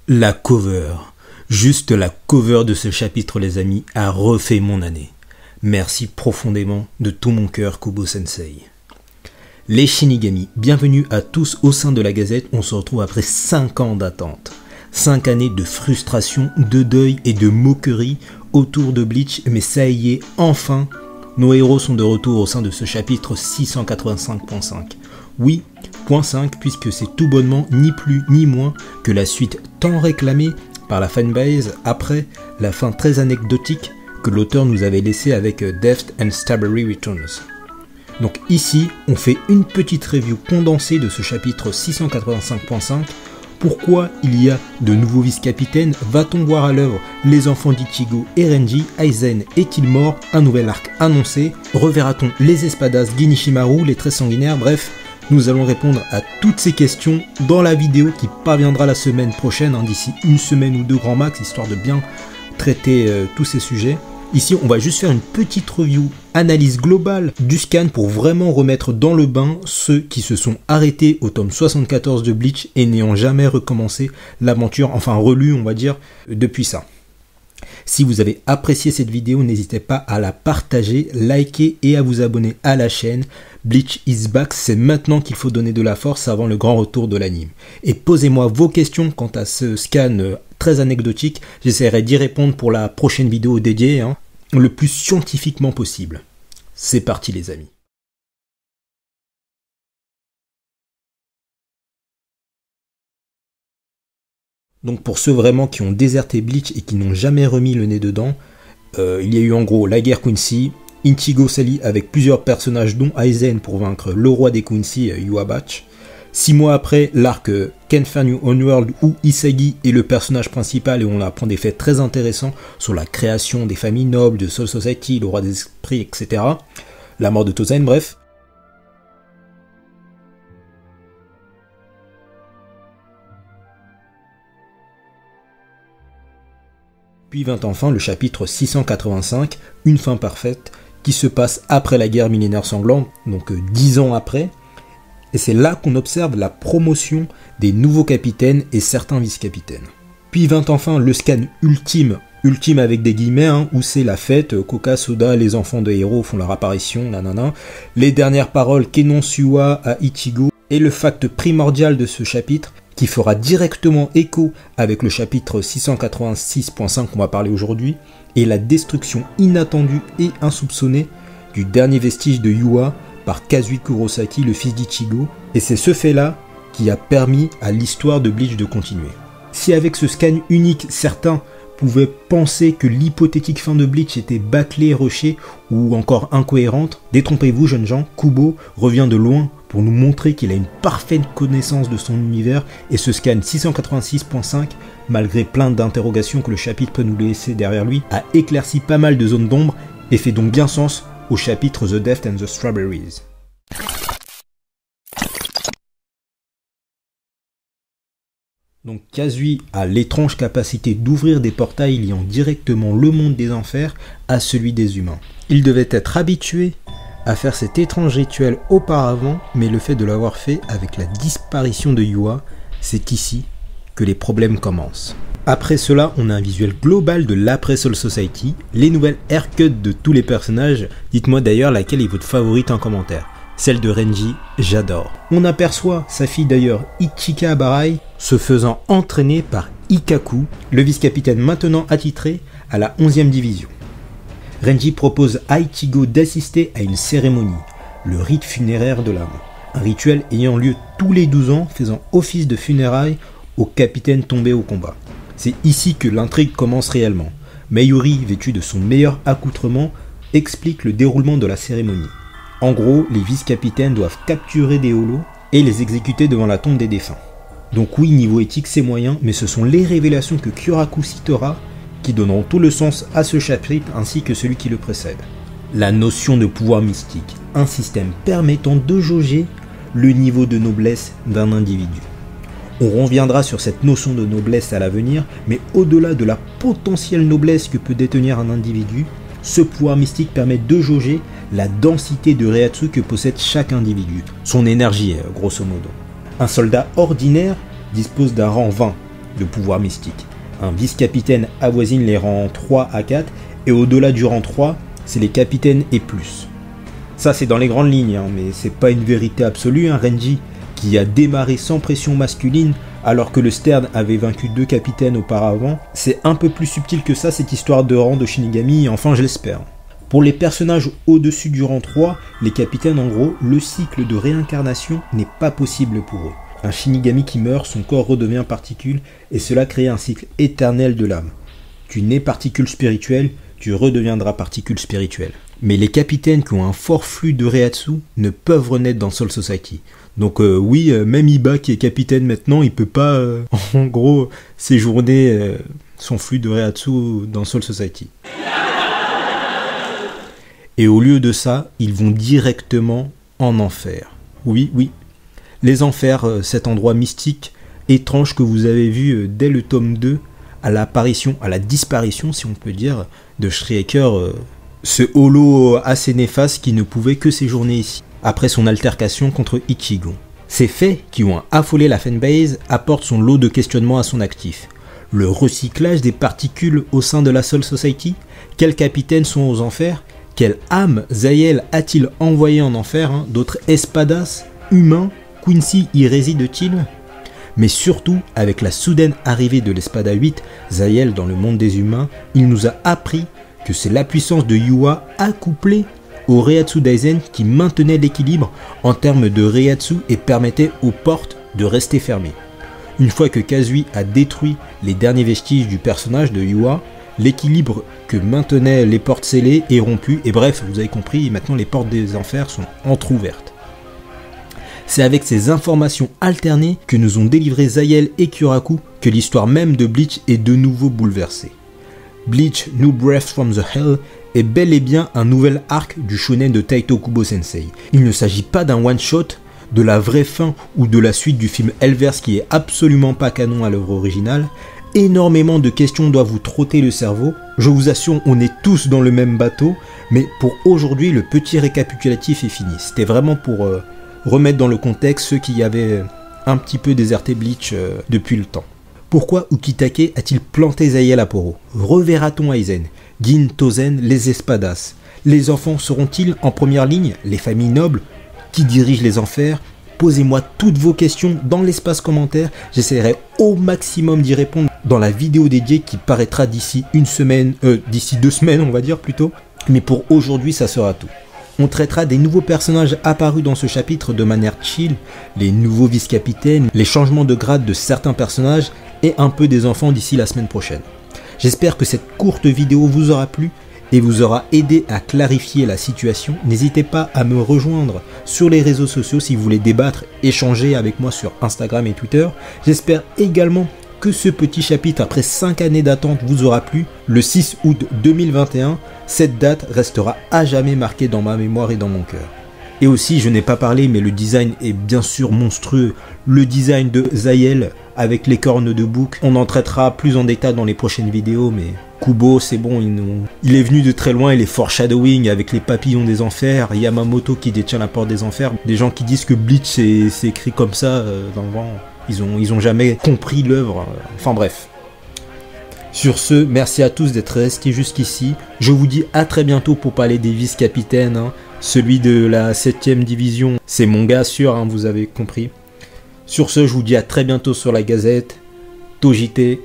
La cover, juste la cover de ce chapitre les amis, a refait mon année. Merci profondément de tout mon cœur Kubo Sensei. Les Shinigami, bienvenue à tous au sein de la Gazette, on se retrouve après 5 ans d'attente. 5 années de frustration, de deuil et de moquerie autour de Bleach, mais ça y est, enfin, nos héros sont de retour au sein de ce chapitre 685.5. Oui, point 5, puisque c'est tout bonnement ni plus ni moins que la suite tant réclamée par la fanbase après la fin très anecdotique que l'auteur nous avait laissée avec Deft and Strawberry Returns. Donc ici, on fait une petite review condensée de ce chapitre 685.5. Pourquoi il y a de nouveaux vice-capitaines? Va-t-on voir à l'œuvre les enfants d'Ichigo et Renji? Aizen est-il mort? Un nouvel arc annoncé? Reverra-t-on les espadas Ginnishimaru, les traits sanguinaires? Bref, nous allons répondre à toutes ces questions dans la vidéo qui parviendra la semaine prochaine, d'ici une semaine ou deux grand max, histoire de bien traiter tous ces sujets. Ici, on va juste faire une petite review, analyse globale du scan pour vraiment remettre dans le bain ceux qui se sont arrêtés au tome 74 de Bleach et n'ayant jamais recommencé l'aventure, enfin relu on va dire, depuis ça. Si vous avez apprécié cette vidéo, n'hésitez pas à la partager, liker et à vous abonner à la chaîne. Bleach is back, c'est maintenant qu'il faut donner de la force avant le grand retour de l'anime. Et posez-moi vos questions quant à ce scan très anecdotique, j'essaierai d'y répondre pour la prochaine vidéo dédiée, le plus scientifiquement possible. C'est parti les amis. Donc pour ceux vraiment qui ont déserté Bleach et qui n'ont jamais remis le nez dedans, il y a eu en gros la guerre Quincy, Ichigo s'allie avec plusieurs personnages dont Aizen pour vaincre le roi des Quincy, Yuabach. 6 mois après, l'arc Kenfanu Onworld où Isagi est le personnage principal et on apprend des faits très intéressants sur la création des familles nobles, de Soul Society, le roi des esprits, etc. La mort de Tozen, bref. Puis vint enfin le chapitre 685, une fin parfaite, qui se passe après la guerre millénaire sanglante, donc 10 ans après. Et c'est là qu'on observe la promotion des nouveaux capitaines et certains vice-capitaines. Puis vint enfin le scan ultime avec des guillemets, où c'est la fête, Coca, Soda, les enfants de héros font leur apparition, nanana. Les dernières paroles qu'énonce Yua à Ichigo, et le fact primordial de ce chapitre, qui fera directement écho avec le chapitre 686.5 qu'on va parler aujourd'hui, et la destruction inattendue et insoupçonnée du dernier vestige de Yua par Kazui Kurosaki, le fils d'Ichigo, et c'est ce fait-là qui a permis à l'histoire de Bleach de continuer. Si avec ce scan unique, certains pouvaient penser que l'hypothétique fin de Bleach était bâclée, rushée ou encore incohérente, détrompez-vous jeunes gens, Kubo revient de loin pour nous montrer qu'il a une parfaite connaissance de son univers et ce scan 686.5, malgré plein d'interrogations que le chapitre peut nous laisser derrière lui, a éclairci pas mal de zones d'ombre et fait donc bien sens au chapitre The Deft and the Strawberries. Donc Kazui a l'étrange capacité d'ouvrir des portails liant directement le monde des enfers à celui des humains. Il devait être habitué à faire cet étrange rituel auparavant, mais le fait de l'avoir fait avec la disparition de Yua, c'est ici que les problèmes commencent. Après cela, on a un visuel global de l'après Soul Society, les nouvelles haircuts de tous les personnages. Dites-moi d'ailleurs laquelle est votre favorite en commentaire. Celle de Renji, j'adore. On aperçoit sa fille d'ailleurs, Ichika Abarai, se faisant entraîner par Ikkaku, le vice-capitaine maintenant attitré à la 11e division. Renji propose à Ichigo d'assister à une cérémonie, le rite funéraire de l'âme. Un rituel ayant lieu tous les 12 ans, faisant office de funérailles au capitaine tombé au combat. C'est ici que l'intrigue commence réellement. Mayuri, vêtu de son meilleur accoutrement, explique le déroulement de la cérémonie. En gros, les vice-capitaines doivent capturer des holos et les exécuter devant la tombe des défunts. Donc oui, niveau éthique c'est moyen, mais ce sont les révélations que Kyoraku citera qui donneront tout le sens à ce chapitre ainsi que celui qui le précède. La notion de pouvoir mystique, un système permettant de jauger le niveau de noblesse d'un individu. On reviendra sur cette notion de noblesse à l'avenir, mais au-delà de la potentielle noblesse que peut détenir un individu, ce pouvoir mystique permet de jauger la densité de Reiatsu que possède chaque individu, son énergie grosso modo. Un soldat ordinaire dispose d'un rang 20, de pouvoir mystique. Un vice-capitaine avoisine les rangs 3 à 4, et au-delà du rang 3, c'est les capitaines et plus. Ça c'est dans les grandes lignes, hein, mais c'est pas une vérité absolue, hein. Renji, qui a démarré sans pression masculine, alors que le Stern avait vaincu 2 capitaines auparavant, c'est un peu plus subtil que ça cette histoire de rang de Shinigami, enfin je l'espère. Pour les personnages au-dessus du rang 3, les capitaines en gros, le cycle de réincarnation n'est pas possible pour eux. Un Shinigami qui meurt, son corps redevient particule, et cela crée un cycle éternel de l'âme. Tu nais particule spirituelle, tu redeviendras particule spirituelle. Mais les capitaines qui ont un fort flux de Reiatsu ne peuvent renaître dans Soul Society. Donc oui, même Iba qui est capitaine maintenant, il peut pas, en gros, séjourner son flux de Reiatsu dans Soul Society. Et au lieu de ça, ils vont directement en enfer. Oui, oui. Les enfers, cet endroit mystique, étrange que vous avez vu dès le tome 2, à la disparition, si on peut dire, de Shrieker, ce holo assez néfaste qui ne pouvait que séjourner ici, après son altercation contre Ichigo. Ces faits, qui ont affolé la fanbase, apportent son lot de questionnements à son actif. Le recyclage des particules au sein de la Soul Society? Quels capitaines sont aux enfers? Quelle âme Zahel a-t-il envoyé en enfer? D'autres espadas, humains, Quincy y réside-t-il? Mais surtout, avec la soudaine arrivée de l'Espada 8, Zahel dans le monde des humains, il nous a appris que c'est la puissance de Yua accouplée au Reiatsu Daizen qui maintenait l'équilibre en termes de Reiatsu et permettait aux portes de rester fermées. Une fois que Kazui a détruit les derniers vestiges du personnage de Yua, l'équilibre que maintenaient les portes scellées est rompu, et bref, vous avez compris, maintenant les portes des enfers sont entrouvertes. C'est avec ces informations alternées que nous ont délivré Zahel et Kyoraku que l'histoire même de Bleach est de nouveau bouleversée. Bleach New Breath from the Hell est bel et bien un nouvel arc du shonen de Taito Kubo Sensei. Il ne s'agit pas d'un one-shot, de la vraie fin ou de la suite du film Hellverse qui est absolument pas canon à l'œuvre originale. Énormément de questions doivent vous trotter le cerveau. Je vous assure, on est tous dans le même bateau, mais pour aujourd'hui, le petit récapitulatif est fini. C'était vraiment pour remettre dans le contexte ceux qui avaient un petit peu déserté Bleach depuis le temps. Pourquoi Ukitake a-t-il planté Zahel à Poro? Reverra-t-on Aizen, Gin, Tozen, les espadas? Les enfants seront-ils en première ligne? Les familles nobles? Qui dirigent les enfers? Posez-moi toutes vos questions dans l'espace commentaire, j'essaierai au maximum d'y répondre dans la vidéo dédiée qui paraîtra d'ici d'ici 2 semaines on va dire plutôt. Mais pour aujourd'hui ça sera tout. On traitera des nouveaux personnages apparus dans ce chapitre de manière chill, les nouveaux vice-capitaines, les changements de grade de certains personnages et un peu des enfants d'ici la semaine prochaine. J'espère que cette courte vidéo vous aura plu et vous aura aidé à clarifier la situation. N'hésitez pas à me rejoindre sur les réseaux sociaux si vous voulez débattre, échanger avec moi sur Instagram et Twitter. J'espère également que ce petit chapitre, après 5 années d'attente, vous aura plu. Le 6 août 2021, cette date restera à jamais marquée dans ma mémoire et dans mon cœur. Et aussi, je n'ai pas parlé, mais le design est bien sûr monstrueux. Le design de Zahel avec les cornes de bouc, on en traitera plus en détail dans les prochaines vidéos, mais Kubo, c'est bon, il est venu de très loin, il est foreshadowing avec les papillons des enfers, Yamamoto qui détient la porte des enfers, des gens qui disent que Bleach c'est écrit comme ça dans le vent, ils ont jamais compris l'œuvre, enfin bref. Sur ce, merci à tous d'être restés jusqu'ici, je vous dis à très bientôt pour parler des vice-capitaines, celui de la 7ème division, c'est mon gars sûr, vous avez compris. Sur ce, je vous dis à très bientôt sur la Gazette, Tojite.